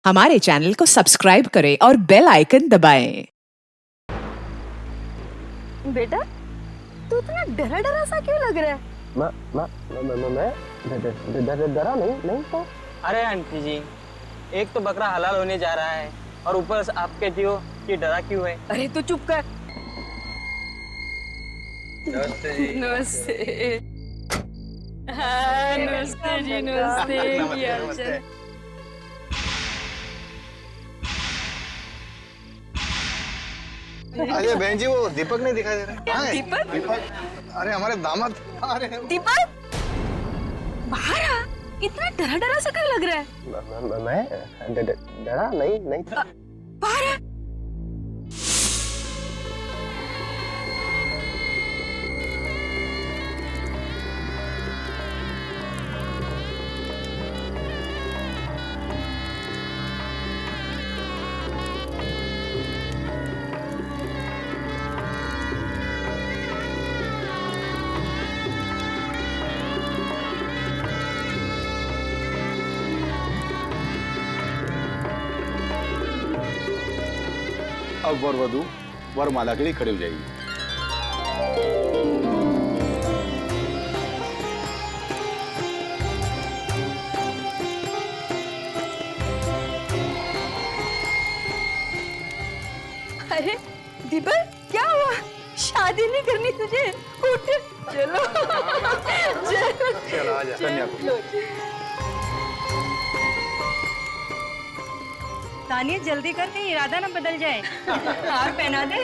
हमारे चैनल को सब्सक्राइब करें और बेल आइकन दबाएं। बेटा तू इतना डरा डरा सा क्यों लग रहा है? मैं डरा नहीं तो। अरे आंटी जी, एक तो बकरा हलाल होने जा रहा है और ऊपर से आप कहती हो कि डरा क्यों है। अरे तू चुप कर। नमस्ते जी। नमस्ते। हाँ, नमस्ते जी, नमस्ते। क्या हाल चाल? अरे बहन जी, वो दीपक नहीं दिखाई दे रहा। क्या दीपक? दीपक, अरे हमारे दामाद। अरे दीपक बाहर आ। इतना डरा डरा सा क्यों लग रहा है? मैं डरा नहीं था। बाहर आ। अब वर वधू वरमाला के लिए खड़े हो जाइए। अरे दीपक क्या हुआ? शादी नहीं करनी तुझे? उठ चलो। चलो आजा कन्या को। तानिया जल्दी कर, कहीं इरादा ना बदल जाए। हार पहना दे।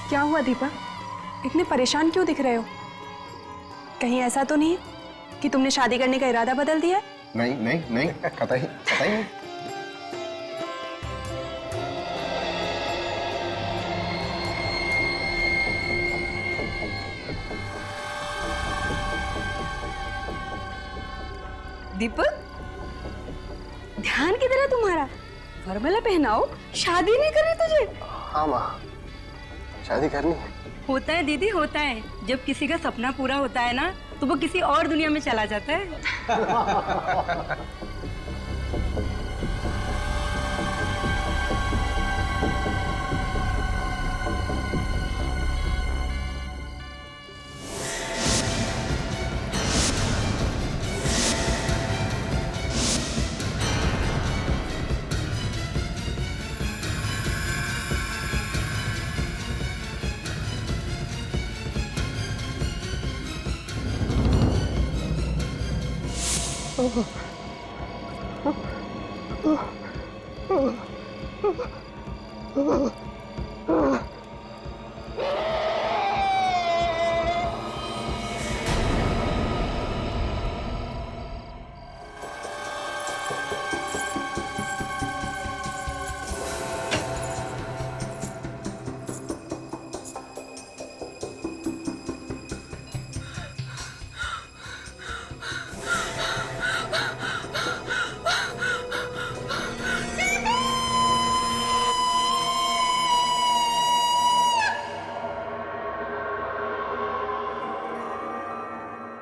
क्या हुआ दीपक? इतने परेशान क्यों दिख रहे हो? कहीं ऐसा तो नहीं कि तुमने शादी करने का इरादा बदल दिया है? नहीं कतई नहीं। दीपक ध्यान किधर है तुम्हारा? वरमाला पहनाओ। शादी नहीं करनी तुझे? हाँ माँ, शादी करनी है। होता है दीदी, होता है। जब किसी का सपना पूरा होता है ना, तो वो किसी और दुनिया में चला जाता है।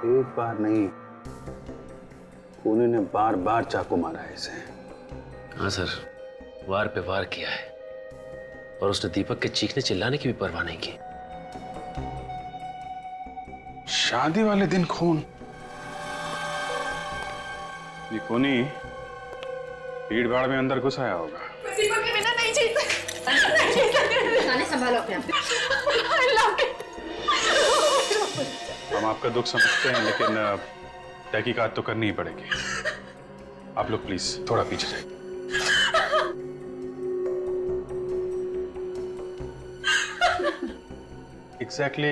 एक बार नहीं, खूनी ने बार बार चाकू मारा है इसे। हाँ सर, वार पे वार किया है और उसने दीपक के चीखने चिल्लाने की भी परवाह नहीं की। शादी वाले दिन खून। ये खूनी भीड़ भाड़ में अंदर घुस आया होगा। दीपक के बिना नहीं जी सकते। संभालो अपने आप। हम आपका दुख समझते हैं, लेकिन तहकीकात तो करनी ही पड़ेगी। आप लोग प्लीज थोड़ा पीछे जाइए। एग्जैक्टली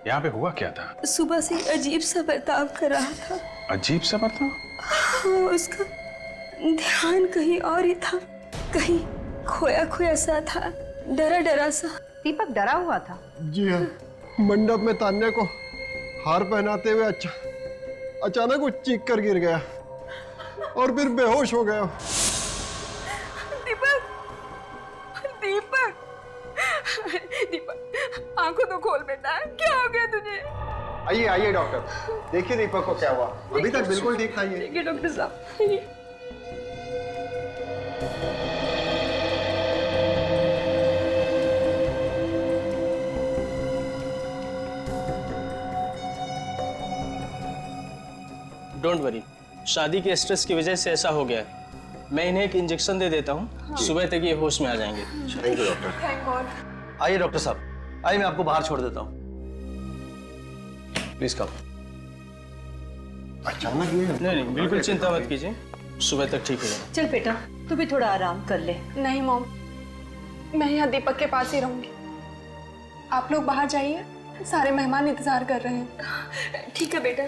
यहाँ पे हुआ क्या था? सुबह से अजीब सा बर्ताव कर रहा था। अजीब सा बर्ताव? हाँ, उसका ध्यान कहीं और ही था, कहीं खोया खोया सा था, डरा डरा सा। दीपक डरा हुआ था? जी हाँ, मंडप में तान्या को हार पहनाते हुए अचानक वो चीख कर गिर गया और फिर बेहोश हो गया। दीपक खोल बेटा, क्या हो गया तुझे? आइए आइए डॉक्टर, देखिए दीपक को क्या हुआ। अभी तक बिल्कुल ठीक था ये। ठीक है डॉक्टर साहब। डोंट वरी, शादी के स्ट्रेस की वजह से ऐसा हो गया है। मैं इन्हें एक इंजेक्शन दे देता हूँ, सुबह तक ये होश में आ जाएंगे। Thank you doctor. Thank God. आइए डॉक्टर साहब, आइए मैं आपको बाहर छोड़ देता हूँ। Please come. अचानक ये नहीं नहीं, बिल्कुल चिंता मत कीजिए, सुबह तक ठीक हो जाएगा। चल बेटा, तू भी थोड़ा आराम कर ले। नहीं मॉम, मैं यहाँ दीपक के पास ही रहूंगी। आप लोग बाहर जाइए, सारे मेहमान इंतजार कर रहे हैं। ठीक है बेटा,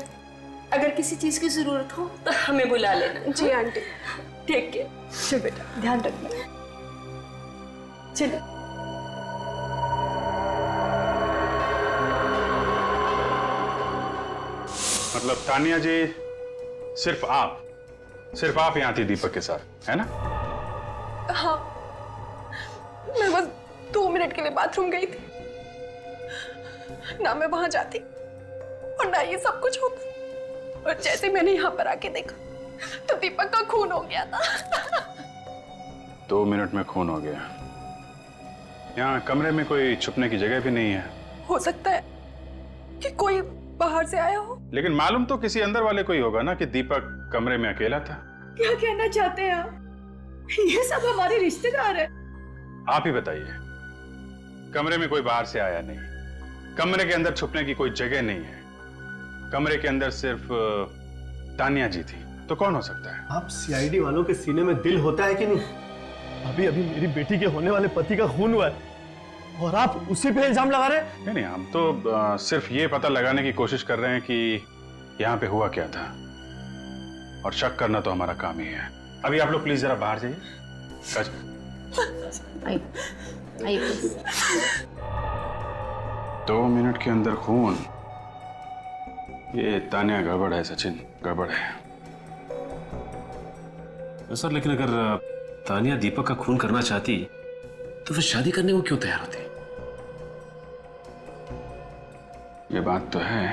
अगर किसी चीज की जरूरत हो तो हमें बुला लेना। जी आंटी। ठीक है, चल बेटा, ध्यान रखना। चल। मतलब तानिया जी, सिर्फ आप यहाँ थी दीपक के साथ, है ना? हाँ, मैं बस 2 मिनट के लिए बाथरूम गई थी। ना मैं वहां जाती और ना ये सब कुछ होता। और जैसे मैंने यहाँ पर आके देखा तो दीपक का खून हो गया था। 2 मिनट में खून हो गया। यहाँ कमरे में कोई छुपने की जगह भी नहीं है। हो सकता है कि कोई बाहर से आया हो। लेकिन मालूम तो किसी अंदर वाले को ही होगा ना कि दीपक कमरे में अकेला था। क्या कहना चाहते हैं आप? ये सब हमारे रिश्तेदार हैं। आप ही बताइए। कमरे में कोई बाहर से आया नहीं, कमरे के अंदर छुपने की कोई जगह नहीं है, कमरे के अंदर सिर्फ तानिया जी थी, तो कौन हो सकता है? आप सीआईडी वालों के सीने में दिल होता है कि नहीं? अभी अभी मेरी बेटी के होने वाले पति का खून हुआ है और आप उसी पे इल्जाम लगा रहे हैं? नहीं, हम तो सिर्फ ये पता लगाने की कोशिश कर रहे हैं कि यहाँ पे हुआ क्या था, और शक करना तो हमारा काम ही है। अभी आप लोग प्लीज जरा बाहर जाइए। 2 मिनट के अंदर खून, ये तानिया गड़बड़ है सचिन, गड़बड़ है। सर लेकिन अगर तानिया दीपक का खून करना चाहती तो फिर शादी करने को क्यों तैयार होती? ये बात तो है,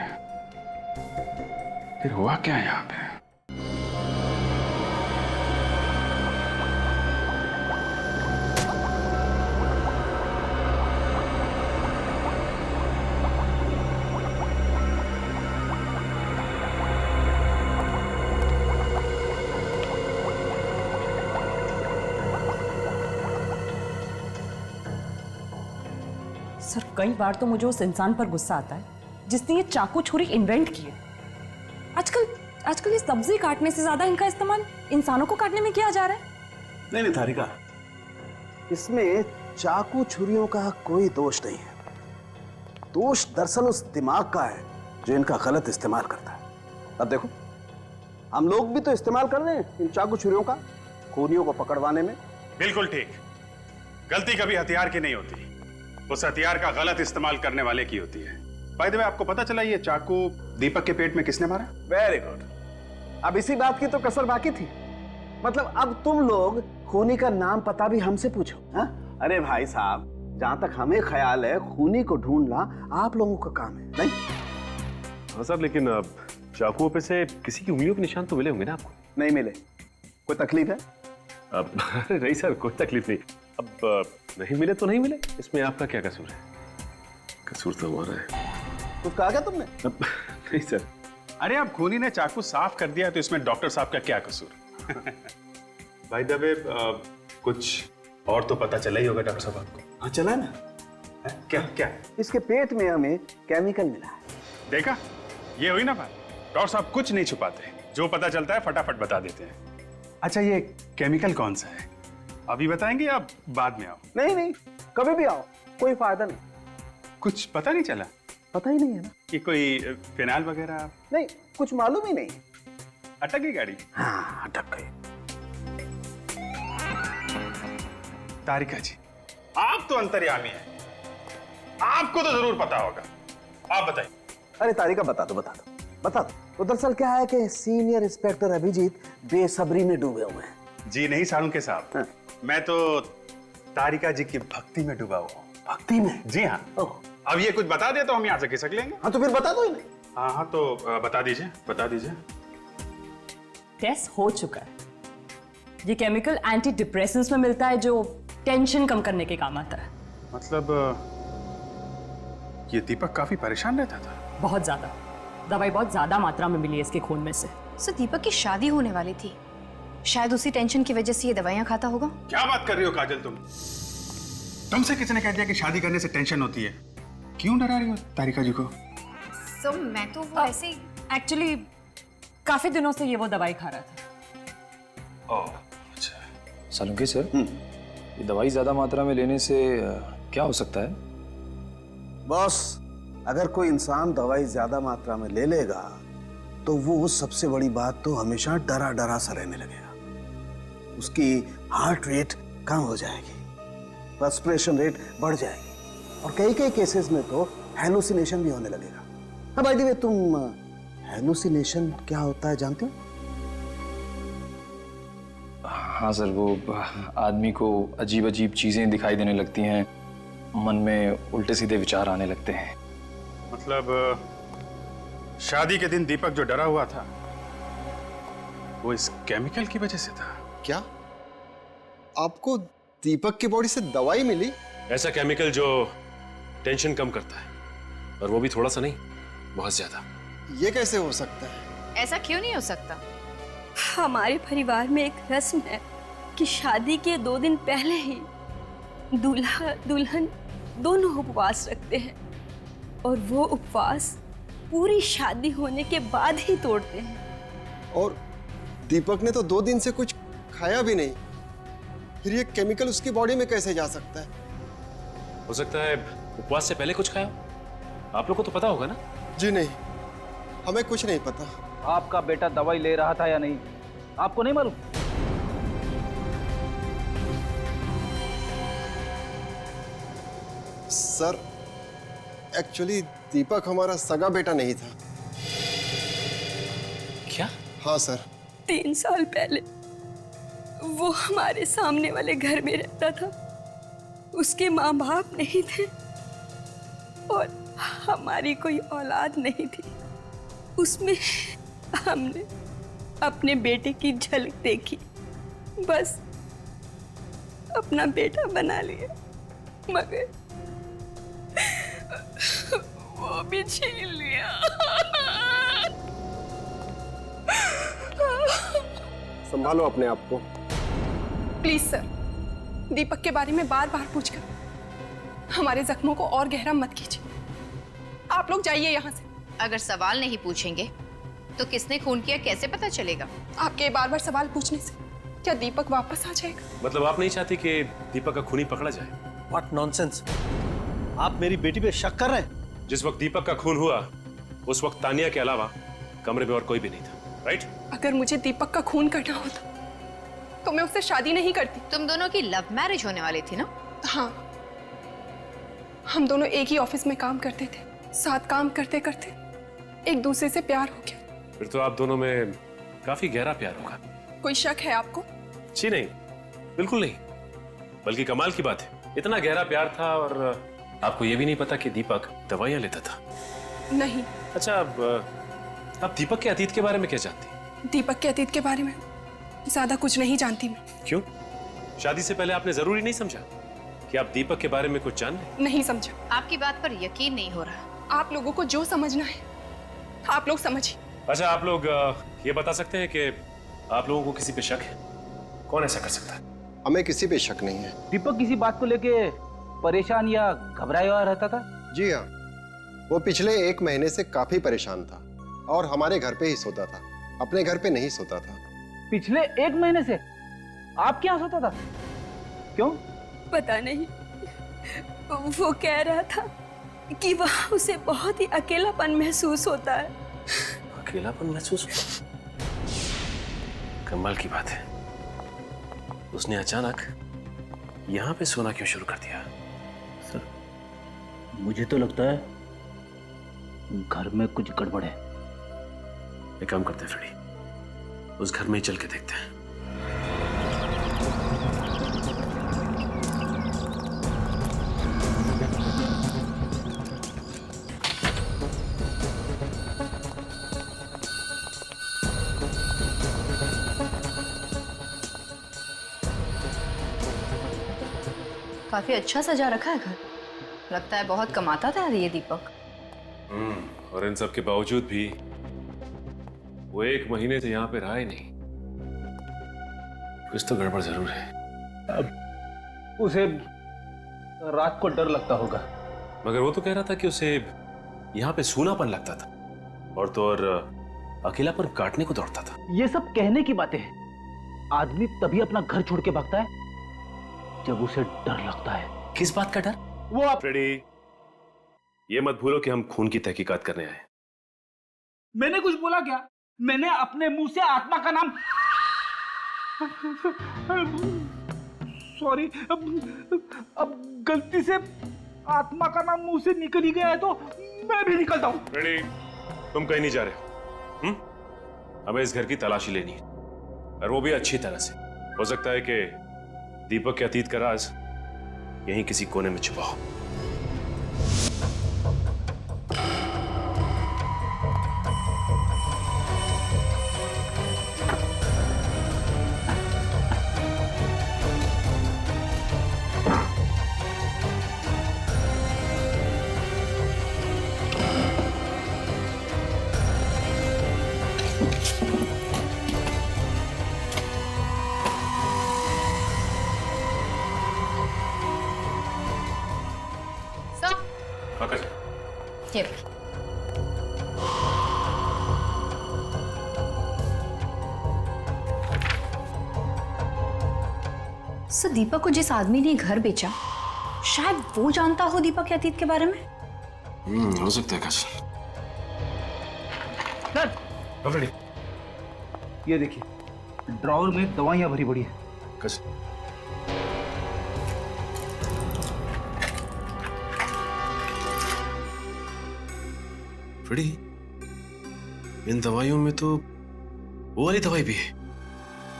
फिर हुआ क्या यहाँ पे? सर कई बार तो मुझे उस इंसान पर गुस्सा आता है जिसने ये चाकू छुरी इन्वेंट की है। आजकल ये सब्जी काटने से ज्यादा इनका इस्तेमाल इंसानों को काटने में किया जा रहा है। नहीं नहीं तारिका, इसमें चाकू छुरियों का कोई दोष नहीं है। दोष दरअसल उस दिमाग का है जो इनका गलत इस्तेमाल करता है। अब देखो, हम लोग भी तो इस्तेमाल कर रहे हैं इन चाकू छुरियों का खूनियों को पकड़वाने में। बिल्कुल ठीक। गलती कभी हथियार की नहीं होती, उस हथियार का गलत इस्तेमाल करने वाले की होती है। बाय द वे, आपको पता चला ये चाकू दीपक के पेट में किसने मारा? Very good. अब इसी बात की तो कसर बाकी थी। मतलब अब तुम लोग खूनी का नाम पता भी हमसे पूछो। हा? अरे भाई साहब, जहां तक हमें ख्याल है खूनी को ढूंढना आप लोगों का काम है, नहीं? हाँ साहब, लेकिन चाकुओं पे से किसी की उंगलियों के निशान तो मिले होंगे ना आपको? नहीं मिले। कोई तकलीफ है? अब नहीं सर, कोई तकलीफ नहीं। अब नहीं मिले तो नहीं मिले, इसमें आपका क्या कसूर है? कसूर तो हमारा है। कुछ कहा क्या तुमने? नहीं सर। अरे अब खूनी ने चाकू साफ कर दिया तो इसमें डॉक्टर साहब का क्या कसूर? बाय द वे, कुछ और तो पता चला ही होगा डॉक्टर साहब आपको। हाँ चला ना। क्या क्या? इसके पेट में हमें केमिकल मिला है। देखा, ये हुई ना बात। डॉक्टर साहब कुछ नहीं छुपाते, जो पता चलता है फटाफट बता देते हैं। अच्छा, ये केमिकल कौन सा है, अभी बताएंगे या बाद में आओ? नहीं नहीं, कभी भी आओ, कोई फायदा नहीं। कुछ पता नहीं चला? पता ही नहीं है ना कि कोई फिनाइल वगैरह? नहीं, कुछ मालूम ही नहीं। अटक गई गाड़ी? हाँ अटक गई। तारिका जी, आप तो अंतर्यामी हैं, आपको तो जरूर पता होगा, आप बताइए। अरे तारिका, बता दो। तो दरअसल क्या है कि सीनियर इंस्पेक्टर अभिजीत बेसब्री में डूबे हुए हैं। जी नहीं साळुंके साहब, हाँ। मैं तो तारिका जी की भक्ति में डूबा हुआ हूँ। भक्ति में? जी हाँ। अब ये कुछ बता दे तो हम यहाँ से खिसक लेंगे। हाँ तो फिर बता दो इन्हें। हाँ हाँ, तो बता दीजिए, बता दीजिए। टेस्ट हो चुका है। ये केमिकल एंटी डिप्रेसेंट्स में मिलता है जो टेंशन कम करने के काम आता है। मतलब ये दीपक काफी परेशान रहता था। बहुत ज्यादा। दवाई बहुत ज्यादा मात्रा में मिली है इसके खून में से। सर दीपक की शादी होने वाली थी, शायद उसी टेंशन की वजह से ये दवाइयां खाता होगा। क्या बात कर रही हो काजल तुम? तुमसे किसने कह दिया कि शादी करने से टेंशन होती है? क्यों डरा रही हो तारिका जी को? सर मैं तो वो ऐसे ही एक्चुअली काफी दिनों से ये वो दवाई खा रहा था। ओह अच्छा। सालुंके सर, ये दवाई ज्यादा मात्रा में लेने से क्या हो सकता है? बॉस, अगर कोई इंसान दवाई ज्यादा मात्रा में ले लेगा तो वो सबसे बड़ी बात तो हमेशा डरा डरा सा रहने लगेगा। उसकी हार्ट रेट कम हो जाएगी, रेस्पिरेशन रेट बढ़ जाएगी और कई कई केसेस में तो हेलुसिनेशन भी होने लगेगा। हाँ बाय द वे, तुम हेलुसिनेशन क्या होता है जानते हो? हाँ सर, वो आदमी को अजीब अजीब चीजें दिखाई देने लगती हैं, मन में उल्टे सीधे विचार आने लगते हैं। मतलब शादी के दिन दीपक जो डरा हुआ था वो इस केमिकल की वजह से था। क्या आपको दीपक की बॉडी से दवाई मिली? ऐसा केमिकल जो टेंशन कम करता है, और वो भी थोड़ा सा नहीं, बहुत ज्यादा। ये कैसे हो सकता है? ऐसा क्यों नहीं हो सकता? हमारे परिवार में एक रस्म है कि शादी के 2 दिन पहले ही दूल्हा दुल्हन दोनों उपवास रखते हैं और वो उपवास पूरी शादी होने के बाद ही तोड़ते हैं। और दीपक ने तो 2 दिन से कुछ खाया भी नहीं, फिर ये केमिकल उसकी बॉडी में कैसे जा सकता है? हो सकता है उपवास से पहले कुछ खाया। आप लोग को तो पता होगा ना? जी नहीं, हमें कुछ नहीं पता। आपका बेटा दवाई ले रहा था या नहीं, आपको नहीं मालूम? सर एक्चुअली दीपक हमारा सगा बेटा नहीं था। क्या? हाँ सर। 3 साल पहले वो हमारे सामने वाले घर में रहता था। उसके माँ बाप नहीं थे और हमारी कोई औलाद नहीं थी। उसमें हमने अपने बेटे की झलक देखी, बस अपना बेटा बना लिया, मगर वो भी छीन लिया। संभालो अपने आप को। प्लीज सर, दीपक के बारे में बार बार पूछकर हमारे जख्मों को और गहरा मत कीजिए। आप लोग जाइए यहाँ से। अगर सवाल नहीं पूछेंगे तो किसने खून किया कैसे पता चलेगा? आपके बार बार सवाल पूछने से क्या दीपक वापस आ जाएगा? मतलब आप नहीं चाहती कि दीपक का खूनी पकड़ा जाए? What nonsense! आप मेरी बेटी पे शक कर रहे हैं? जिस वक्त दीपक का खून हुआ उस वक्त तानिया के अलावा कमरे में और कोई भी नहीं था, राइट? अगर मुझे दीपक का खून करना होता तो मैं उससे शादी नहीं करती। तुम दोनों की लव मैरिज होने वाली थी ना? हाँ, हम दोनों एक ही ऑफिस में काम करते थे। साथ काम करते करते एक दूसरे से प्यार हो गया। फिर तो आप दोनों में काफी गहरा प्यार होगा। कोई शक है आपको? जी नहीं, बिल्कुल नहीं। बल्कि कमाल की बात है, इतना गहरा प्यार था और आपको ये भी नहीं पता कि दीपक दवाइयां लेता था। नहीं। अच्छा, अब आप दीपक के अतीत के बारे में क्या जानती? दीपक के अतीत के बारे में ज्यादा कुछ नहीं जानती मैं। क्यों? शादी से पहले आपने जरूरी नहीं समझा कि आप दीपक के बारे में कुछ जान लें? नहीं समझा। आपकी बात पर यकीन नहीं हो रहा। आप लोगों को जो समझना है आप लोग समझिए। अच्छा, आप लोग ये बता सकते हैं कि आप लोगों को किसी पे शक है? कौन ऐसा कर सकता है? हमें किसी पे शक नहीं है। दीपक किसी बात को लेके परेशान या घबराया हुआ रहता था? जी हाँ, वो पिछले 1 महीने से काफी परेशान था और हमारे घर पे ही सोता था, अपने घर पे नहीं सोता था। पिछले 1 महीने से आप क्या सोता था? क्यों? पता नहीं, वो कह रहा था कि वहाँ उसे बहुत ही अकेलापन महसूस होता है। अकेलापन महसूस होता? कमाल की बात है, उसने अचानक यहाँ पे सोना क्यों शुरू कर दिया? सर, मुझे तो लगता है घर में कुछ गड़बड़ है। एक काम करते हैं फ्रेडी, उस घर में ही चल के देखते हैं। काफी अच्छा सजा रखा है घर। लगता है बहुत कमाता था ये दीपक। और इन सब के बावजूद भी वो 1 महीने से यहाँ पे रहा ही नहीं। कुछ तो गड़बड़ जरूर है। अब उसे रात को डर लगता होगा। मगर वो तो कह रहा था कि उसे यहाँ पे सूनापन लगता था और तो और अकेलापन काटने को दौड़ता था। ये सब कहने की बातें हैं। आदमी तभी अपना घर छोड़ के भागता है जब उसे डर लगता है। किस बात का डर? वो आप फ्रेडी, ये मत भूलो कि हम खून की तहकीकात करने आए। मैंने कुछ बोला क्या? मैंने अपने मुंह से आत्मा का नाम सॉरी अब गलती से आत्मा का नाम मुंह से निकल ही गया है तो मैं भी निकलता हूं। फ्रेडी, तुम कहीं नहीं जा रहे हो। हमें इस घर की तलाशी लेनी है और वो भी अच्छी तरह से। हो सकता है कि दीपक के अतीत का राज यहीं किसी कोने में छुपा हो। सर, दीपक को जिस आदमी ने घर बेचा, शायद वो जानता हो दीपक के अतीत के बारे में। हो सकता है काजल। सर, ये देखिए ड्रॉवर में दवाइयां भरी पड़ी है। काजल, फ्रेडी, इन दवाइयों में तो वो वाली दवाई भी है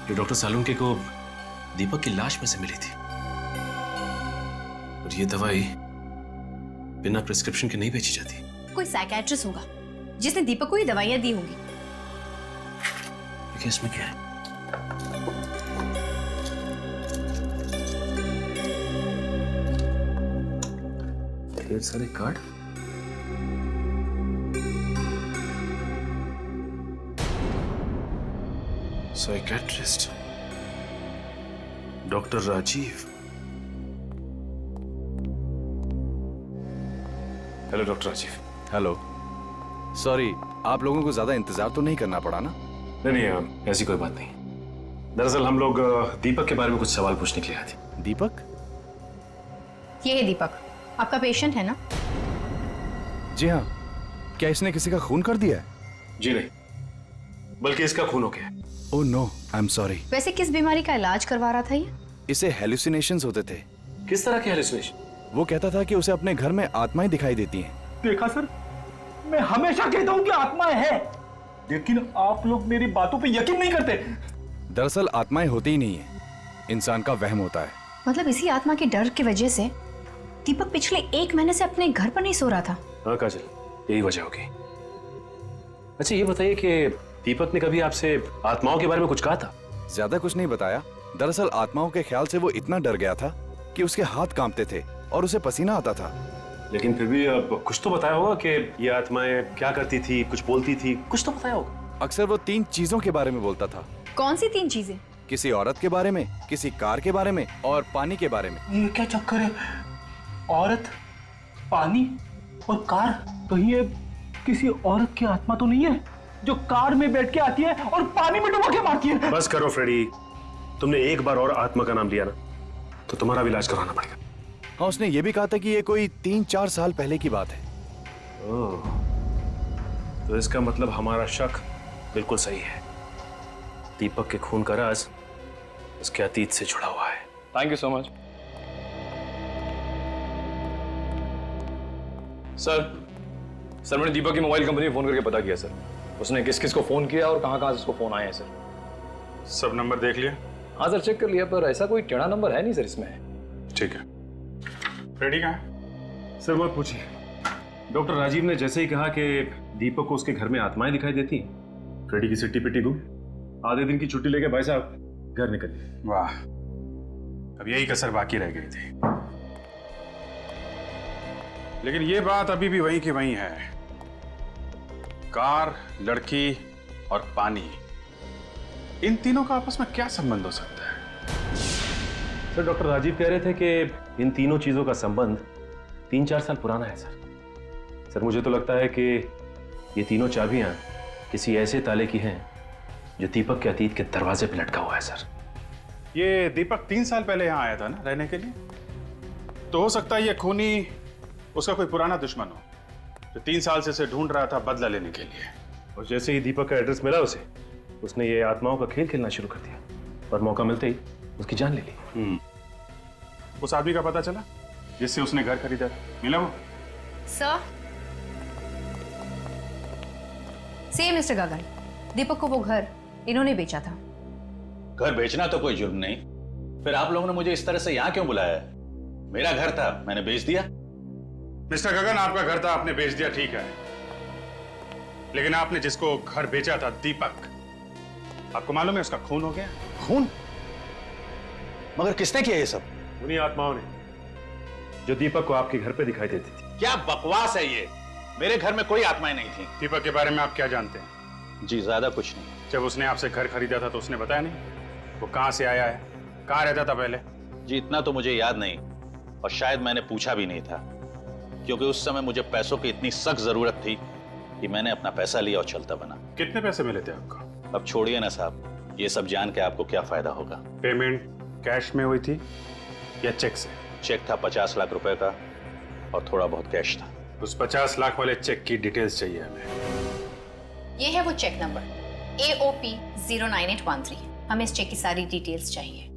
जो डॉक्टर सालुंके को दीपक की लाश में से मिली थी। और ये दवाई बिना प्रिस्क्रिप्शन के नहीं बेची जाती। कोई साइकियाट्रिस्ट होगा जिसने दीपक को ये दवाइयां दी होंगी। देखिए इसमें क्या है। ढेर सारे card. Psychiatrist doctor Rajeev. Hello doctor Rajeev. Hello. Sorry, आप लोगों को ज्यादा इंतजार तो नहीं करना पड़ा ना? नहीं, ऐसी कोई बात नहीं। दरअसल हम लोग दीपक के बारे में कुछ सवाल पूछने के लिए आए थे। दीपक? ये है दीपक, आपका पेशेंट है ना? जी हाँ। क्या इसने किसी का खून कर दिया है? जी नहीं, बल्कि इसका खून हो गया। Oh no, I am sorry. वैसे किस बीमारी का इलाज करवा रहा था ये? इसे हेलुसिनेशंस होते थे। किस तरह के हेलुसिनेशन? वो कहता था कि उसे अपने घर में आत्माएं दिखाई देती हैं। देखा सर, मैं हमेशा कहता हूँ कि आत्माएं हैं, लेकिन आप लोग मेरी बातों पे यकीन नहीं करते। दरअसल आत्माएं होती ही नहीं है, इंसान का वहम होता है। मतलब इसी आत्मा के डर की वजह से दीपक पिछले 1 महीने से अपने घर पर नहीं सो रहा था। हाँ काजल, यही वजह होगी। अच्छा ये बताइए कि दीपक ने कभी आपसे आत्माओं के बारे में कुछ कहा था? ज्यादा कुछ नहीं बताया। दरअसल आत्माओं के ख्याल से वो इतना डर गया था कि उसके हाथ कांपते थे और उसे पसीना आता था। लेकिन फिर भी अब कुछ तो बताया होगा कि ये आत्माएं क्या करती थी, कुछ बोलती थी, कुछ तो बताया होगा। अक्सर वो 3 चीजों के बारे में बोलता था। कौन सी 3 चीजें? किसी औरत के बारे में, किसी कार के बारे में और पानी के बारे में। ये क्या चक्कर है? औरत, पानी और कार? कहीं ये किसी औरत की आत्मा तो नहीं है जो कार में बैठ के आती है और पानी में डुबा के मारती है? बस करो फ्रेडी, तुमने एक बार और आत्मा का नाम लिया ना तो तुम्हारा भी इलाज करवाना पड़ेगा। हाँ, उसने ये भी कहा था कि ये कोई 3-4 साल पहले की बात है। ओह, तो इसका मतलब हमारा शक बिल्कुल सही है। दीपक के खून का राज उसके अतीत से जुड़ा हुआ है। Thank you so much sir. मैंने दीपक की मोबाइल कंपनी में फोन करके पता किया सर, उसने किस किस को फोन किया और कहां से उसको फोन आए हैं सर। सब नंबर देख लिया? हाँ सर, चेक कर लिया, पर ऐसा कोई टेढ़ा नंबर है नहीं सर इसमें। ठीक है। फ्रेडी कहाँ है? सर मत पूछिए। डॉक्टर राजीव ने जैसे ही कहा कि दीपक को उसके घर में आत्माएं दिखाई देती, फ्रेडी की सिट्टी पिट्टी गुम। आधे दिन की छुट्टी लेके भाई साहब घर निकल गए। वाह, अब यही कसर बाकी रह गई थी। लेकिन ये बात अभी भी वहीं की वहीं है। कार, लड़की और पानी, इन तीनों का आपस में क्या संबंध हो सकता है? सर, डॉक्टर राजीव कह रहे थे कि इन तीनों चीजों का संबंध 3-4 साल पुराना है सर। मुझे तो लगता है कि ये तीनों चाबियां किसी ऐसे ताले की हैं जो दीपक के अतीत के दरवाजे पे लटका हुआ है सर। ये दीपक 3 साल पहले यहाँ आया था ना रहने के लिए, तो हो सकता है ये खूनी उसका कोई पुराना दुश्मन हो जो 3 साल से उसे ढूंढ रहा था बदला लेने के लिए। और जैसे ही दीपक का एड्रेस मिला उसने ये आत्माओं का खेल खेलना शुरू कर दिया और मौका मिलते ही उसकी जान ले ली। उस आदमी का पता चला जिससे उसने घर खरीदा था? मिला वो? सर, सेम मिस्टर गगन, दीपक को वो घर इन्होंने बेचा था। घर बेचना तो कोई जुर्म नहीं, फिर आप लोगों ने मुझे इस तरह से यहाँ क्यों बुलाया? मेरा घर था, मैंने बेच दिया। मिस्टर गगन, आपका घर था, आपने बेच दिया, ठीक है, लेकिन आपने जिसको घर बेचा था, दीपक, आपको मालूम है उसका खून हो गया? खून? मगर किसने किया ये सब? उन्हीं आत्माओं ने जो दीपक को आपके घर पे दिखाई देती थी। क्या बकवास है ये? मेरे घर में कोई आत्माएं नहीं थी। दीपक के बारे में आप क्या जानते हैं? जी ज्यादा कुछ नहीं। जब उसने आपसे घर खरीदा था तो उसने बताया नहीं वो कहां से आया है, कहां रहता था पहले? जी इतना तो मुझे याद नहीं, और शायद मैंने पूछा भी नहीं था, क्योंकि उस समय मुझे पैसों की इतनी सख्त जरूरत थी कि मैंने अपना पैसा लिया और चलता बना। कितने पैसे मिले थे आपको? अब छोड़िए ना साहब, ये सब जान के आपको क्या फायदा होगा। पेमेंट कैश में हुई थी या चेक से? चेक था 50 लाख रुपए का और थोड़ा बहुत कैश था। उस 50 लाख वाले चेक की डिटेल्स चाहिए हमें। ये है वो चेक नंबर AOP 09813। हमें इस चेक की सारी डिटेल्स चाहिए।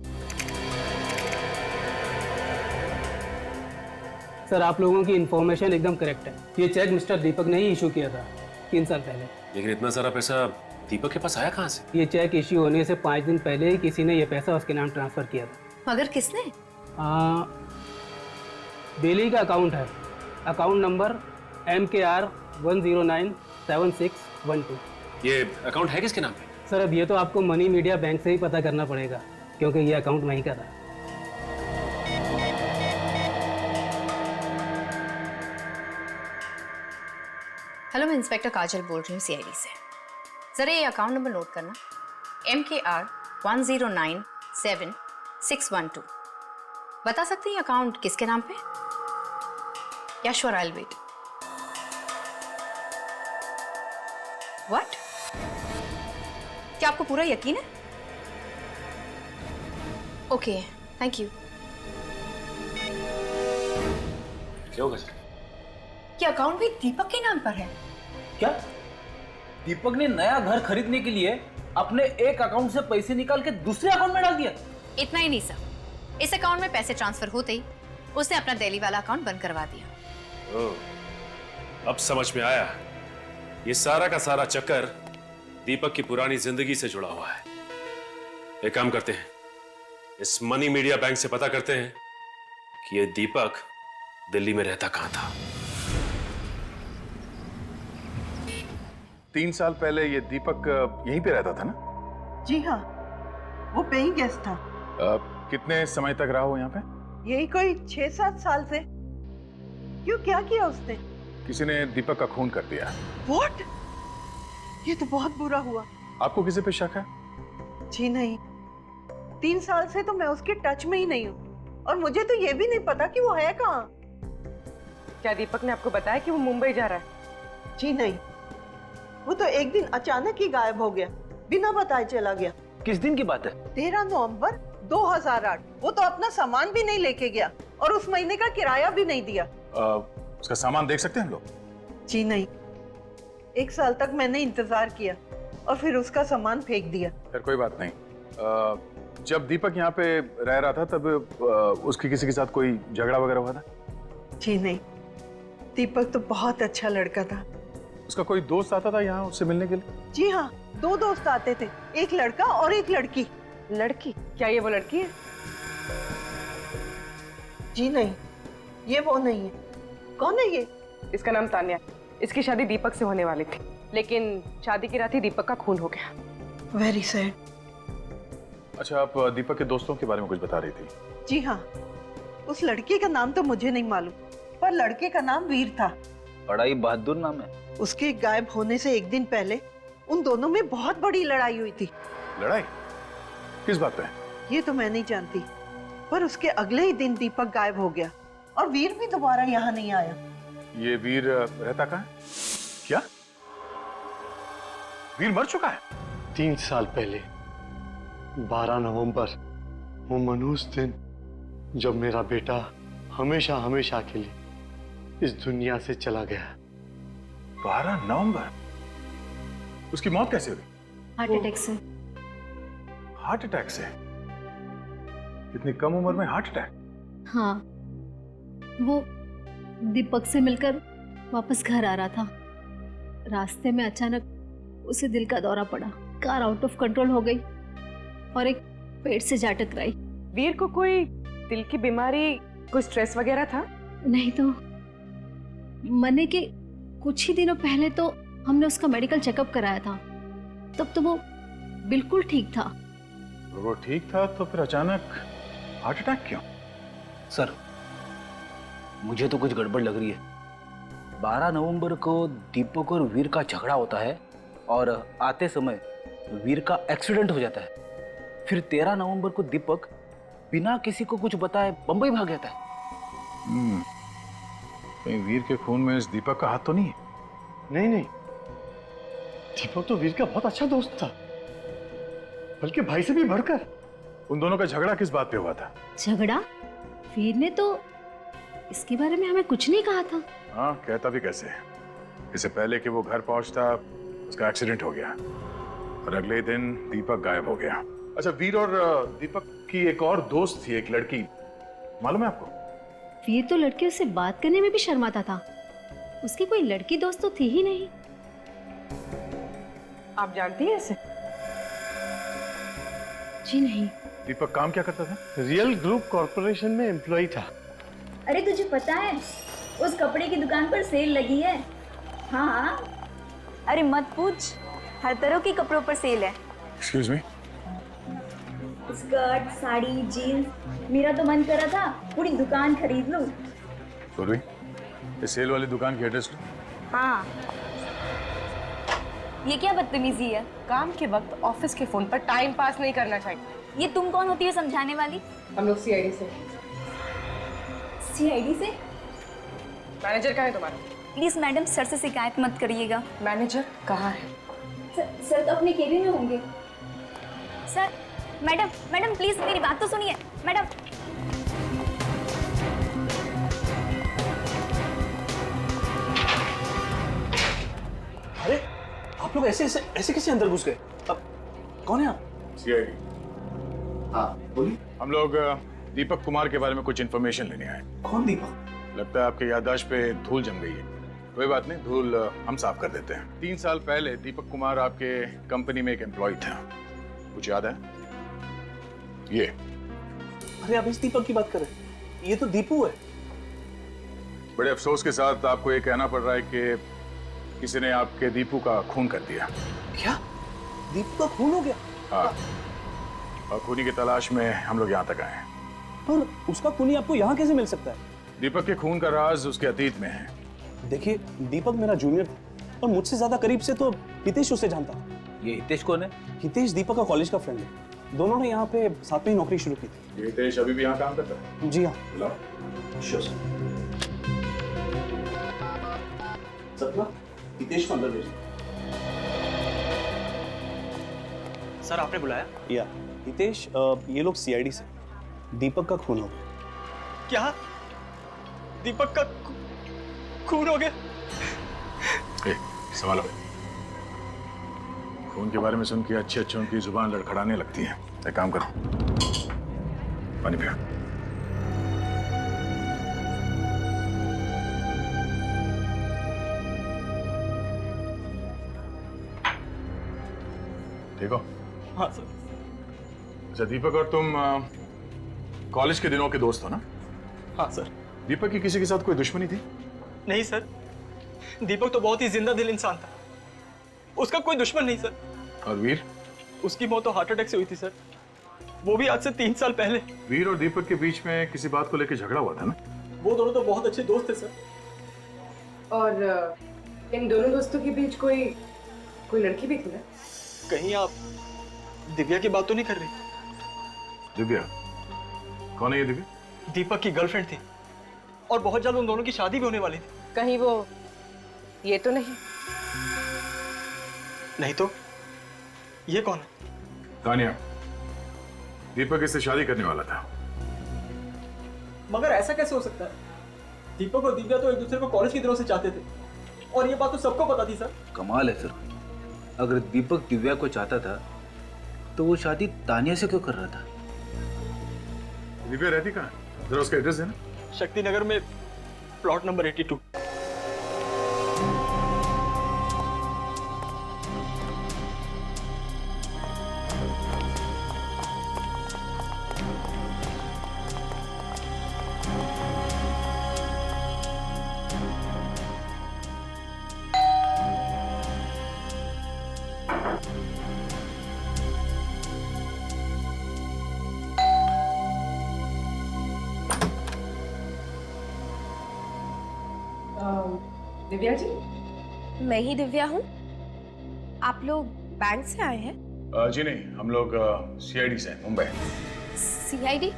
सर, आप लोगों की इंफॉर्मेशन एकदम करेक्ट है। ये चेक मिस्टर दीपक ने ही इशू किया था 3 साल पहले। लेकिन इतना सारा पैसा दीपक के पास आया कहाँ से? ये चेक इश्यू होने से 5 दिन पहले ही किसी ने ये पैसा उसके नाम ट्रांसफर किया था। मगर किसने? बेली का अकाउंट है, अकाउंट नंबर MKR 1097612। ये अकाउंट है किसके नाम पे? सर, अब ये तो आपको मनी मीडिया बैंक से ही पता करना पड़ेगा, क्योंकि ये अकाउंट वहीं का था। हेलो, मैं इंस्पेक्टर काजल बोल रही हूँ CID से। जरा ये अकाउंट नंबर नोट करना, MKR 1097612। बता सकते हैं ये अकाउंट किसके नाम पे? या sure, I will wait. What? क्या आपको पूरा यकीन है? Okay, thank you. क्या होगा सर? ये अकाउंट भी दीपक के नाम पर है। क्या दीपक ने नया घर खरीदने के लिए अपने एक अकाउंट से पैसे निकाल के दूसरे अकाउंट में डाल दिया? इतना ही नहीं सर, इस अकाउंट में पैसे ट्रांसफर होते ही उसने अपना दिल्ली वाला अकाउंट बंद करवा दिया। अब समझ में आया, ये सारा का सारा चक्कर दीपक की पुरानी जिंदगी से जुड़ा हुआ है। एक काम करते हैं, इस मनी मीडिया बैंक से पता करते हैं कि ये दीपक दिल्ली में रहता कहां था। 3 साल पहले ये दीपक यहीं पे रहता था ना? जी हाँ, वो पेइंग गेस्ट था। कितने समय तक रहा हो यहाँ पे? यही कोई 6-7 साल से। क्यों, क्या किया उसने? किसी ने दीपक का खून कर दिया। What? ये तो बहुत बुरा हुआ। आपको किसी पे शक है? जी नहीं, 3 साल से तो मैं उसके टच में ही नहीं हूँ, और मुझे तो ये भी नहीं पता कि वो है कहाँ। क्या दीपक ने आपको बताया कि वो मुंबई जा रहा है? जी नहीं, वो तो एक दिन अचानक ही गायब हो गया, बिना बताए चला गया। किस दिन की बात है? 13 नवंबर 2008। वो तो अपना सामान भी नहीं लेके गया और उस महीने का किराया भी नहीं दिया। उसका सामान देख सकते हैं हम लोग? जी नहीं, 1 साल तक मैंने इंतजार किया और फिर उसका सामान फेंक दिया। फिर कोई बात नहीं। जब दीपक यहाँ पे रह रहा था तब उसकी किसी के साथ कोई झगड़ा वगैरह हुआ था? जी नहीं, दीपक तो बहुत अच्छा लड़का था। उसका कोई दोस्त आता था यहाँ उससे मिलने के लिए? जी हाँ, 2 दोस्त आते थे, एक लड़का और एक लड़की। लड़की? क्या ये वो लड़की है? जी नहीं, ये वो नहीं है। कौन है ये? इसका नाम तान्या। इसकी शादी दीपक से होने वाली थी, लेकिन शादी की रात ही दीपक का खून हो गया। Very sad. अच्छा, आप दीपक के दोस्तों के बारे में कुछ बता रही थी? जी हाँ, उस लड़की का नाम तो मुझे नहीं मालूम, पर लड़के का नाम वीर था। बड़ा ही बहादुर नाम है। उसके गायब होने से एक दिन पहले उन दोनों में बहुत बड़ी लड़ाई हुई थी। लड़ाई? किस बात पे? ये तो मैं नहीं जानती, पर उसके अगले ही दिन दीपक गायब हो गया और वीर भी दोबारा यहाँ नहीं आया। ये वीर रहता कहाँ है? क्या वीर मर चुका है? 3 साल पहले 12 नवंबर, वो मनहूस दिन जब मेरा बेटा हमेशा हमेशा के लिए इस दुनिया से चला गया। 12 नवंबर? उसकी मौत कैसे हुई? हार्ट अटैक से। हार्ट अटैक से? इतनी कम उम्र में हार्ट अटैक? हाँ, वो दीपक से मिलकर वापस घर आ रहा था। रास्ते में अचानक उसे दिल का दौरा पड़ा, कार आउट ऑफ कंट्रोल हो गई और एक पेड़ से जा टकराई। वीर को कोई दिल की बीमारी, कोई स्ट्रेस वगैरह था? नहीं तो मरने के कुछ ही दिनों पहले तो हमने उसका मेडिकल चेकअप कराया था, तब तो वो बिल्कुल ठीक था। वो ठीक था तो फिर अचानक हार्ट अटैक क्यों? सर, मुझे तो कुछ गड़बड़ लग रही है। 12 नवंबर को दीपक और वीर का झगड़ा होता है और आते समय वीर का एक्सीडेंट हो जाता है। फिर 13 नवंबर को दीपक बिना किसी को कुछ बताए बंबई भाग जाता है। कहीं वीर के खून में इस दीपक का हाथ तो नहीं है? नहीं नहीं, दीपक तो वीर का बहुत अच्छा दोस्त था, बल्कि भाई से भी बढ़कर। उन दोनों का झगड़ा किस बात पे हुआ था? झगड़ा? वीर ने तो इसके बारे में हमें कुछ नहीं कहा था। हाँ, कहता भी कैसे? इससे पहले कि वो घर पहुंचता उसका एक्सीडेंट हो गया और अगले दिन दीपक गायब हो गया। अच्छा, वीर और दीपक की एक और दोस्त थी, एक लड़की, मालूम है आपको? वीर तो लड़कियों से बात करने में भी शर्माता था। उसकी कोई लड़की दोस्त तो थी ही नहीं। आप जानती हैं इसे? जी नहीं। दीपक काम क्या करता था? रियल ग्रुप कॉर्पोरेशन में एम्प्लॉय था। अरे तुझे पता है उस कपड़े की दुकान पर सेल लगी है? हाँ। अरे मत पूछ, हर तरह के कपड़ों पर सेल है। Excuse me? Skirt, sari, jeans, मेरा तो मन कर रहा था पूरी दुकान खरीद लूं। पूर्वी, ये सेल वाली दुकान की एड्रेस लो। हाँ। ये क्या बदतमीजी है? काम के वक्त ऑफिस के फोन पर टाइम पास नहीं करना चाहिए। ये तुम कौन होती है समझाने वाली? हम लोग सीआईडी से। सीआईडी से? मैनेजर कहाँ है तुम्हारा? प्लीज मैडम, सर से शिकायत मत करिएगा। मैनेजर कहाँ है? सर तो अपने केबिन में होंगे। सर, मैडम मैडम प्लीज मेरी बात तो सुनिए। मैडम, अरे आप लोग ऐसे ऐसे ऐसे कैसे अंदर घुस गए? अब कौन है आप? सीआईडी। हाँ बोलिए। हम लोग दीपक कुमार के बारे में कुछ इन्फॉर्मेशन लेने आए। कौन दीपक? लगता है आपके याददाश्त पे धूल जम गई है। कोई बात नहीं, धूल हम साफ कर देते हैं। 3 साल पहले दीपक कुमार आपके कंपनी में एक एम्प्लॉय था, कुछ याद है? ये। अरे आप इस दीपक की बात कर रहे हैं? ये तो दीपू है। बड़े अफसोस के साथ आपको ये कहना पड़ रहा है कि किसी ने आपके दीपू का खून कर दिया। क्या? दीपू का खून हो गया? हाँ, और खूनी की तलाश में हम लोग यहाँ तक आए हैं। पर उसका खूनी आपको यहाँ कैसे मिल सकता है? दीपक के खून का राज उसके अतीत में है। देखिए, दीपक मेरा जूनियर था और मुझसे ज्यादा करीब से तो हितेश उसे जानता। ये हितेश कौन है? हितेश दीपक का कॉलेज का फ्रेंड है। दोनों ने यहाँ पे साथ में ही नौकरी शुरू की थी। ये हितेश अभी भी यहाँ काम करता है? जी हाँ। बुलाओ। Sure sir. सपना, हितेश को अंदर भेजो। सर आपने बुलाया? या हितेश, ये लोग सीआईडी से। दीपक का खून हो गया। क्या? दीपक का खून हो गया? सवाल हो। खून के बारे में सुन के अच्छे अच्छे उनकी जुबान लड़खड़ाने लगती है। एक काम करो, पानी पियो। ठीक हो? हाँ सर। अच्छा, दीपक और तुम कॉलेज के दिनों के दोस्त हो ना? हाँ सर। दीपक की किसी के साथ कोई दुश्मनी थी? नहीं सर, दीपक तो बहुत ही जिंदा दिल इंसान था, उसका कोई दुश्मन नहीं सर। और वीर? उसकी मौत तो हार्ट अटैक से हुई थी सर, वो भी आज से 3 साल पहले। वीर और दीपक के बीच में किसी बात को लेकर झगड़ा हुआ था ना? वो दोनों तो बहुत अच्छे दोस्त थे सर। और इन दोनों दोस्तों के बीच कोई लड़की भी थी ना? कहीं आप दिव्या की बात तो नहीं कर रही? दिव्या? कौन है ये दिव्या? दीपक की गर्लफ्रेंड थी और बहुत जल्द उन दोनों की शादी भी होने वाली थी। कहीं वो ये तो नहीं? नहीं तो ये कौन है? तानिया, दीपक इससे शादी करने वाला था। मगर ऐसा कैसे हो सकता है? दीपक और दिव्या तो एक दूसरे को कॉलेज की दिनों से चाहते थे और ये बात तो सबको पता थी सर। कमाल है सर, अगर दीपक दिव्या को चाहता था तो वो शादी तानिया से क्यों कर रहा था? दिव्या रहती कहाँ है? जरा उसका एड्रेस देना। शक्ति नगर में प्लॉट नंबर 82। दिव्या जी? मैं ही दिव्या हूँ। आप लोग बैंक से आए हैं? जी नहीं, हम लोग सीआईडी से हैं, मुंबई। सीआईडी?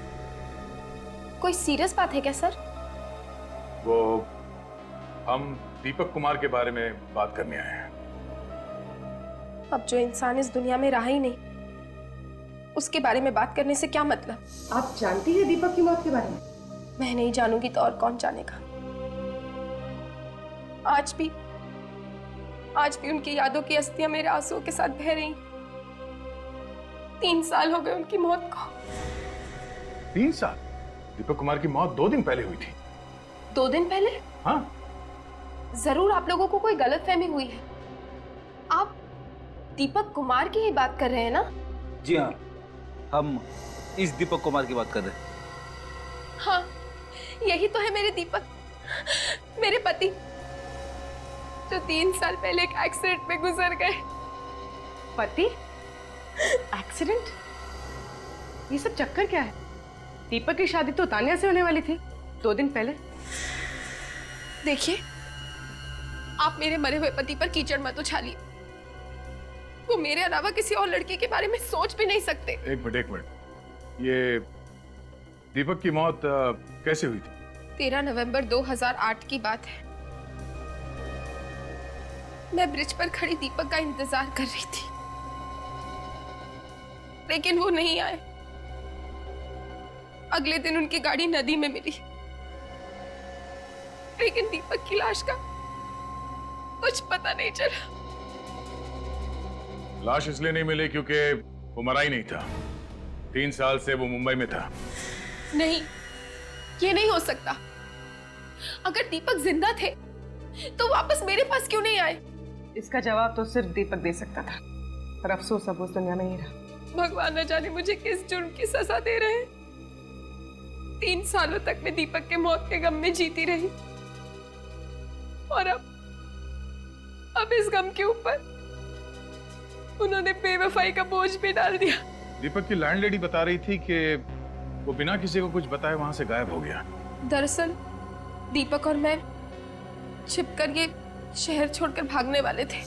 कोई सीरियस बात है क्या सर? वो हम दीपक कुमार के बारे में बात करने आए हैं। अब जो इंसान इस दुनिया में रहा ही नहीं, उसके बारे में बात करने से क्या मतलब? आप जानती हैं दीपक की मौत के बारे में? मैं नहीं जानूंगी तो और कौन जानेगा। आज भी उनकी यादों की अस्थियां मेरे आंसुओं के साथ बह रही। 3 साल हो गए उनकी मौत को। 3 साल? दीपक कुमार की मौत 2 दिन पहले हुई थी। 2 दिन पहले? हाँ। जरूर आप लोगों को कोई गलतफहमी हुई है। आप दीपक कुमार की ही बात कर रहे हैं ना? जी हाँ, हम इस दीपक कुमार की बात कर रहे हैं। हाँ, यही तो है मेरे दीपक, मेरे पति, जो 3 साल पहले एक एक्सीडेंट में गुजर गए। पति? एक्सीडेंट? ये सब चक्कर क्या है? दीपक की शादी तो तानिया से होने वाली थी 2 दिन पहले। देखिए, आप मेरे मरे हुए पति पर कीचड़ मत उछालिए। वो मेरे अलावा किसी और लड़की के बारे में सोच भी नहीं सकते। एक मिनट, ये दीपक की मौत कैसे हुई थी? 13 नवंबर 2008 की बात है। मैं ब्रिज पर खड़ी दीपक का इंतजार कर रही थी, लेकिन वो नहीं आए। अगले दिन उनकी गाड़ी नदी में मिली, लेकिन दीपक की लाश का कुछ पता नहीं चला। लाश इसलिए नहीं मिली क्योंकि वो मरा ही नहीं था। 3 साल से वो मुंबई में था। नहीं, ये नहीं हो सकता। अगर दीपक जिंदा थे तो वापस मेरे पास क्यों नहीं आए? इसका जवाब तो सिर्फ दीपक दे सकता था, पर अफसोस अब उस दुनिया में नहीं रहा। भगवान न जाने मुझे किस जुर्म की सजा दे रहे हैं। 3 सालों तक मैं दीपक के मौत के गम में जीती रही, और अब इस गम के ऊपर उन्होंने बेवफाई का बोझ भी डाल दिया। दीपक की लैंडलेडी बता रही थी कि वो बिना किसी को कुछ बताए वहां से गायब हो गया। दरअसल दीपक और मैं छिपकर ये शहर छोड़कर भागने वाले थे,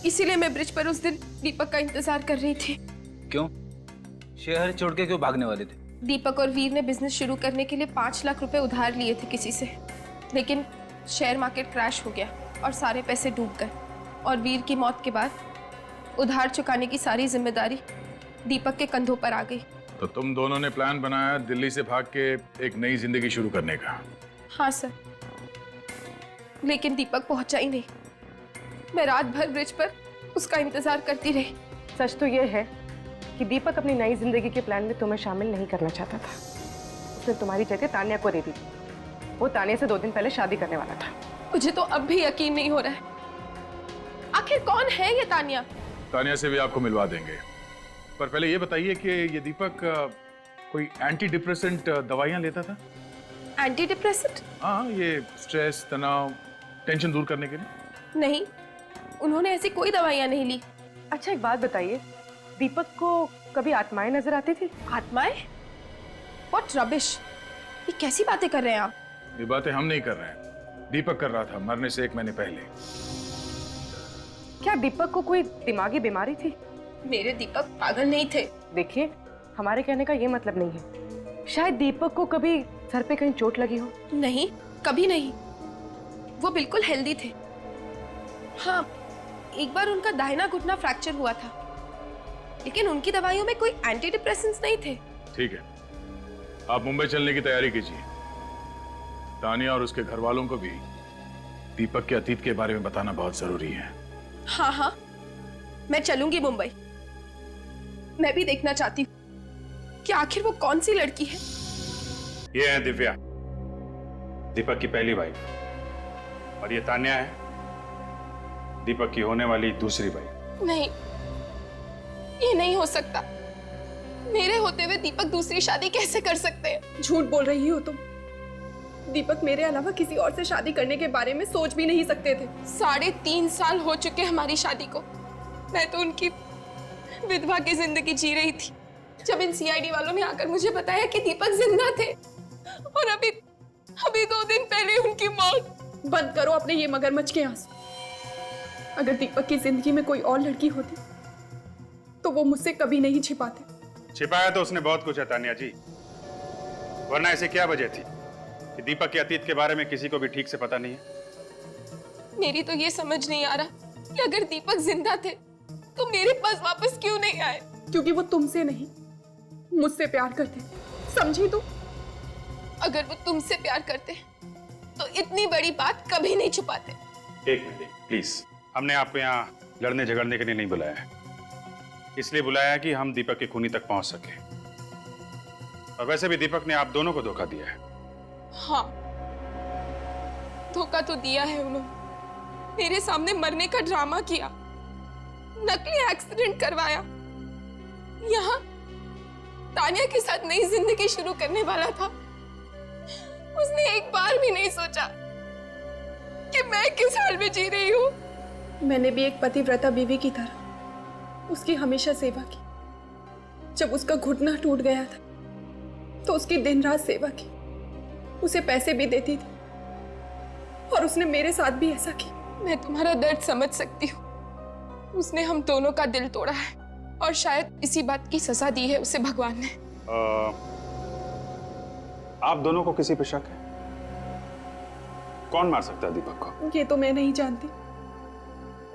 इसीलिए मैं ब्रिज पर उस दिन दीपक का इंतजार कर रही थी। क्यों? शहर छोड़ के क्यों भागने वाले थे? दीपक और वीर ने बिजनेस शुरू करने के लिए 5 लाख रुपए उधार लिए थे किसी से, लेकिन शेयर मार्केट क्रैश हो गया और सारे पैसे डूब गए। और वीर की मौत के बाद उधार चुकाने की सारी जिम्मेदारी दीपक के कंधों पर आ गई। तो तुम दोनों ने प्लान बनाया दिल्ली से भाग के एक नई जिंदगी शुरू करने का? हाँ सर, लेकिन दीपक पहुंचा ही नहीं। मैं रात भर ब्रिज पर उसका इंतजार करती रही। सच तो यह है कि दीपक अपनी नई जिंदगी के प्लान में तुम्हें शामिल नहीं करना चाहता था। उसने तुम्हारी जगह तानिया को दे दी। वो तानिया से 2 दिन पहले शादी करने वाला था। मुझे तो अब भी यकीन नहीं हो रहा है, आखिर कौन है ये तानिया? तानिया से भी आपको मिलवा देंगे, पर पहले ये बताइए कि ये दीपक कोई एंटी डिप्रेसेंट दवाइयां लेता था? Anti depressant? हाँ, ये स्ट्रेस, तनाव, टेंशन दूर करने के लिए। नहीं, उन्होंने ऐसी कोई दवाइयां नहीं ली। अच्छा एक बात बताइए, दीपक को कभी आत्माएं नजर आती थी? आत्माएं? व्हाट रबिश, ये कैसी बातें कर रहे हैं आप? ये बातें हम नहीं कर रहे हैं, दीपक कर रहा था मरने से 1 महीने पहले। क्या दीपक को कोई दिमागी बीमारी थी? मेरे दीपक पागल नहीं थे। देखिए, हमारे कहने का ये मतलब नहीं है। शायद दीपक को कभी सर पे कहीं चोट लगी हो। नहीं, कभी नहीं। वो बिल्कुल हेल्दी थे। हाँ, एक बार उनका दाहिना घुटना फ्रैक्चर हुआ था, लेकिन उनकी दवाइयों में कोई एंटी डिप्रेसेंट्स नहीं थे। ठीक है, आप मुंबई चलने की तैयारी कीजिए। तानिया और उसके घर वालों को भी दीपक के अतीत के बारे में बताना बहुत जरूरी है। हाँ हाँ, मैं चलूंगी मुंबई। मैं भी देखना चाहती हूँ कि आखिर वो कौन सी लड़की है। ये है दिव्या, दीपक की पहली वाइफ, और ये तान्या है, दीपक की होने वाली दूसरी वाइफ। नहीं, ये नहीं हो सकता। मेरे होते हुए दीपक दूसरी शादी कैसे कर सकते हैं? झूठ बोल रही हो तुम। दीपक मेरे अलावा किसी और से शादी करने के बारे में सोच भी नहीं सकते थे। 3.5 साल हो चुके हमारी शादी को। मैं तो उनकी विधवा की जिंदगी जी रही थी, जब इन सीआईडी वालों ने आकर मुझे बताया कि दीपक जिंदा थे, और अभी 2 दिन पहले उनकी मौत। बंद करो अपने ये मगरमच्छ के आंसू। अगर दीपक की जिंदगी में कोई और लड़की होती तो वो मुझसे कभी नहीं छिपाते। छिपाया तो उसने बहुत कुछ है तान्या जी, वरना ऐसे क्या वजह थी कि दीपक के अतीत के बारे में किसी को भी ठीक से पता नहीं है? मेरी तो ये समझ नहीं आ रहा कि अगर दीपक जिंदा थे तो मेरे पास वापस क्यों नहीं आए? क्योंकि वो तुमसे नहीं, मुझसे प्यार करते। समझी तू? अगर वो तुमसे प्यार करते तो इतनी बड़ी बात कभी नहीं छुपाते। एक मिनट प्लीज, हमने आपको यहाँ लड़ने झगड़ने के लिए नहीं बुलाया है, इसलिए बुलाया है कि हम दीपक के खूनी तक पहुंच सके। और वैसे भी दीपक ने आप दोनों को धोखा दिया है। हाँ, धोखा तो दिया है उन्होंने। मेरे सामने मरने का ड्रामा किया, नकली एक्सीडेंट करवाया, यहाँ तानिया के साथ नई जिंदगी शुरू करने वाला था। उसने एक बार भी नहीं सोचा कि मैं किस हाल में जी रही हूँ। मैंने भी एक पतिव्रता बीवी की तरह उसकी हमेशा सेवा की। जब उसका घुटना टूट गया था तो उसकी दिन रात सेवा की, उसे पैसे भी देती थी, और उसने मेरे साथ भी ऐसा किया। मैं तुम्हारा दर्द समझ सकती हूँ। उसने हम दोनों का दिल तोड़ा है, और शायद इसी बात की सजा दी है उसे भगवान ने। आप दोनों को किसी पे शक है? कौन मार सकता है दीपक को? ये तो मैं नहीं जानती,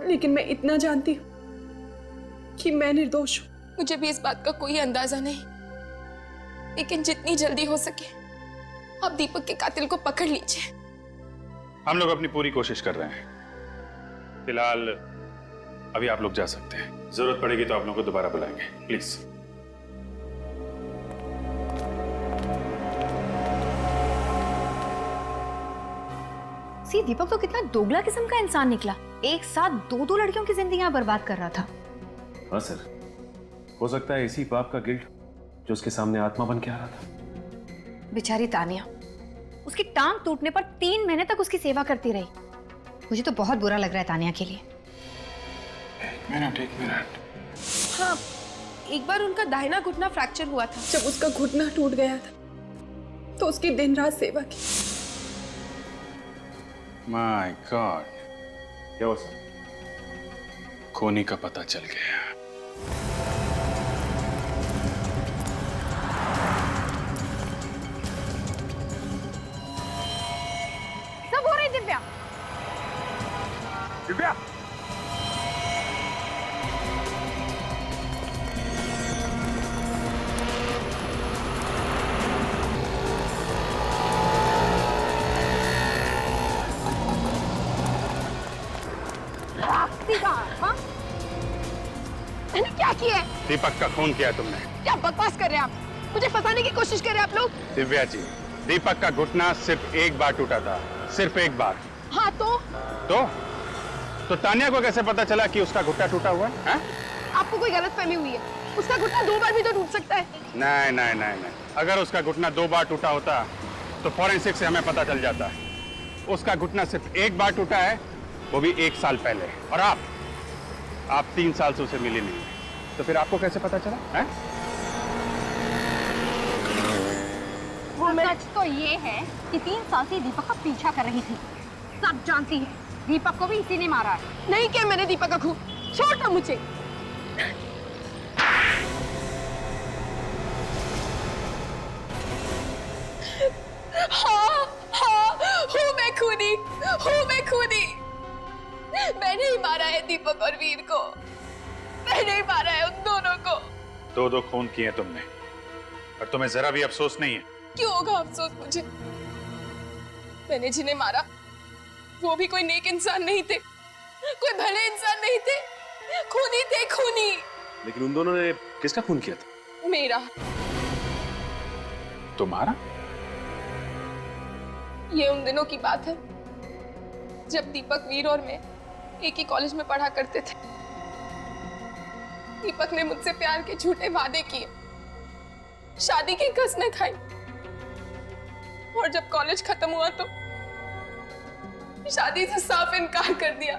लेकिन मैं इतना जानती हूँ कि मैं निर्दोष हूँ। मुझे भी इस बात का कोई अंदाजा नहीं, लेकिन जितनी जल्दी हो सके आप दीपक के कातिल को पकड़ लीजिए। हम लोग अपनी पूरी कोशिश कर रहे हैं। फिलहाल अभी आप लोग जा सकते हैं, जरूरत पड़ेगी तो आप लोगों को दोबारा बुलाएंगे, प्लीज। सी, दीपक तो कितना दोगला किस्म का इंसान निकला। एक साथ 2 लड़कियों की जिंदगियां बर्बाद कर रहा था। हाँ सर, हो सकता है इसी पाप का गिल्ट जो उसके सामने आत्मा बन के आ रहा था। बेचारी तानिया, उसकी टांग टूटने पर 3 महीने तक उसकी सेवा करती रही। मुझे तो बहुत बुरा लग रहा है तानिया के लिए। एक मिनट। हाँ, एक बार उनका दाहिना घुटना फ्रैक्चर हुआ था। जब उसका घुटना टूट गया था तो उसकी दिन रात सेवा की। माय गॉड, क्या हुआ सर? खूनी का पता चल गया। सब हो रही दिव्या। दिव्या, हाँ? मैंने क्या किया है? दीपक का खून किया तुमने। क्या बकवास कर रहे हैं आप? मुझे फंसाने की कोशिश कर रहे हैं आप लोग। दिव्या जी, दीपक का घुटना सिर्फ एक बार टूटा था, सिर्फ एक बार। हाँ तो तानिया को कैसे पता चला कि उसका घुटना टूटा हुआ है? आपको कोई गलतफहमी हुई है। उसका घुटना 2 बार भी तो टूट सकता है। नहीं। अगर उसका घुटना 2 बार टूटा होता तो फॉरेंसिक से हमें पता चल जाता है। उसका घुटना सिर्फ एक बार टूटा है, वो भी 1 साल पहले। और आप 3 साल से उसे मिली नहीं, तो फिर आपको कैसे पता चला है? वो सच तो ये है कि 3 साल से दीपक का पीछा कर रही थी। सब जानती है दीपक को भी इसी ने मारा है। नहीं किया मैंने दीपक का खून, छोड़ मुझे। हाँ हाँ, हूँ मैं खूनी। मैंने ही मारा है दीपक और वीर को, मैंने ही मारा है उन दोनों को। दो खून किए तुमने और तुम्हें जरा भी अफसोस नहीं है? क्यों होगा अफसोस मुझे? मैंने जिन्हें मारा वो भी कोई नेक इंसान नहीं थे, कोई भले इंसान नहीं थे, खूनी थे, खूनी। लेकिन उन दोनों ने किसका खून किया था? मेरा। तुम्हारा? ये उन दिनों की बात है जब दीपक, वीर और मैं एक ही कॉलेज में पढ़ा करते थे। दीपक ने मुझसे प्यार के झूठे वादे किए, शादी की कसमें खाई, और जब कॉलेज खत्म हुआ तो शादी से साफ इनकार कर दिया।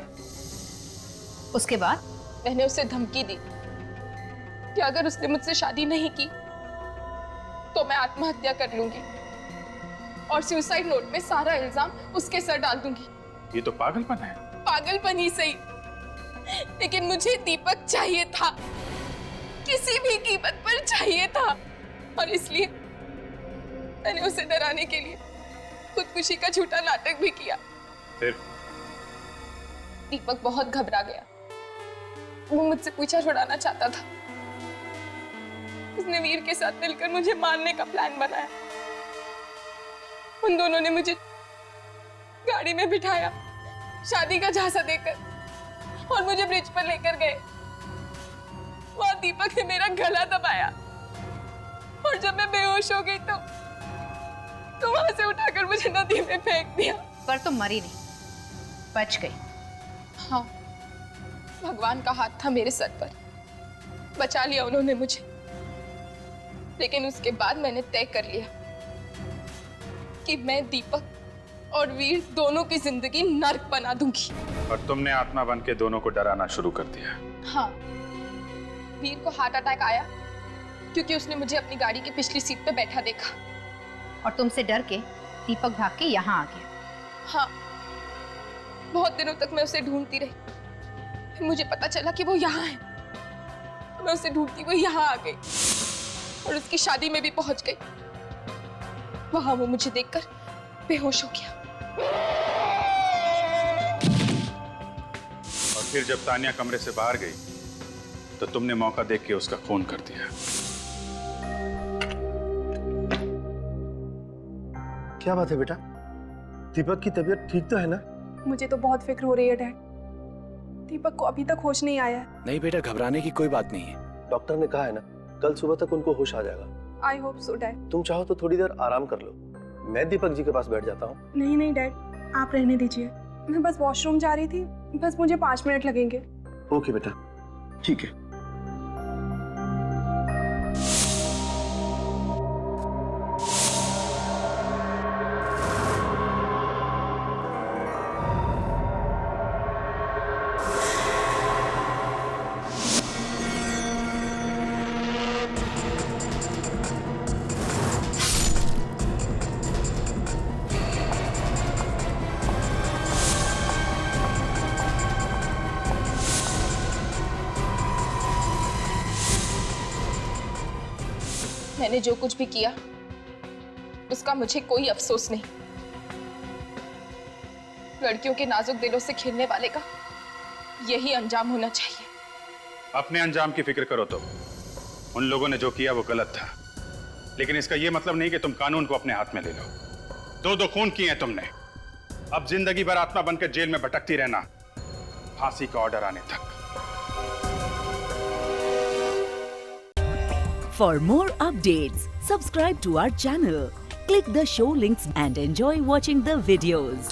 उसके बाद मैंने उसे धमकी दी कि अगर उसने मुझसे शादी नहीं की तो मैं आत्महत्या कर लूंगी और सुसाइड नोट में सारा इल्जाम उसके सर डाल दूंगी। ये तो पागलपन है। पागलपन ही सही, लेकिन मुझे दीपक चाहिए था, किसी भी कीमत पर चाहिए था, और इसलिए मैंने उसे डराने के लिए खुदकुशी का झूठा नाटक भी किया। फिर दीपक बहुत घबरा गया, वो मुझसे पीछा छुड़ाना चाहता था। उसने वीर के साथ मिलकर मुझे मारने का प्लान बनाया। उन दोनों ने मुझे गाड़ी में बिठाया, शादी का झांसा देकर, और मुझे ब्रिज पर लेकर गए। वहां दीपक ने मेरा गला दबाया, और जब मैं बेहोश हो गई तो वहां से उठाकर मुझे नदी में फेंक दिया। पर तुम मरी नहीं, बच गई। हाँ, भगवान का हाथ था मेरे सर पर, बचा लिया उन्होंने मुझे। लेकिन उसके बाद मैंने तय कर लिया कि मैं दीपक और वीर दोनों की जिंदगी नर्क बना दूंगी। और तुमने आत्मा बन के दोनों को डराना शुरू कर दिया। हाँ, वीर को हार्ट अटैक आया क्योंकि उसने मुझे अपनी गाड़ी की पिछली सीट पे बैठा देखा। और तुमसे डर के दीपक भाग के यहाँ आ गया। हाँ, बहुत दिनों तक मैं उसे ढूंढती रही, फिर मुझे पता चला कि वो यहाँ है। मैं उसे ढूंढती हुई यहाँ आ गई और उसकी शादी में भी पहुंच गई। वहां वो मुझे देखकर बेहोश हो गया। और फिर जब तानिया कमरे से बाहर गई तो तुमने मौका देख के उसका खून कर दिया। क्या बात है बेटा? दीपक की तबीयत ठीक तो है ना? मुझे तो बहुत फिक्र हो रही है डैड। दीपक को अभी तक होश नहीं आया है। नहीं बेटा, घबराने की कोई बात नहीं है। डॉक्टर ने कहा है ना, कल सुबह तक उनको होश आ जाएगा। I hope so dad. तुम चाहो तो थोड़ी देर आराम कर लो, मैं दीपक जी के पास बैठ जाता हूँ। नहीं नहीं डैड, आप रहने दीजिए। मैं बस वॉशरूम जा रही थी, बस मुझे 5 मिनट लगेंगे। ओके बेटा, ठीक है। मैंने जो कुछ भी किया उसका मुझे कोई अफसोस नहीं। लड़कियों के नाजुक दिलों से खेलने वाले का यही अंजाम होना चाहिए। अपने अंजाम की फिक्र करो। तो उन लोगों ने जो किया वो गलत था, लेकिन इसका ये मतलब नहीं कि तुम कानून को अपने हाथ में ले लो। 2 खून किए हैं तुमने, अब जिंदगी भर आत्मा बनकर जेल में भटकती रहना, फांसी का ऑर्डर आने तक। For more updates, subscribe to our channel, click the show links and enjoy watching the videos.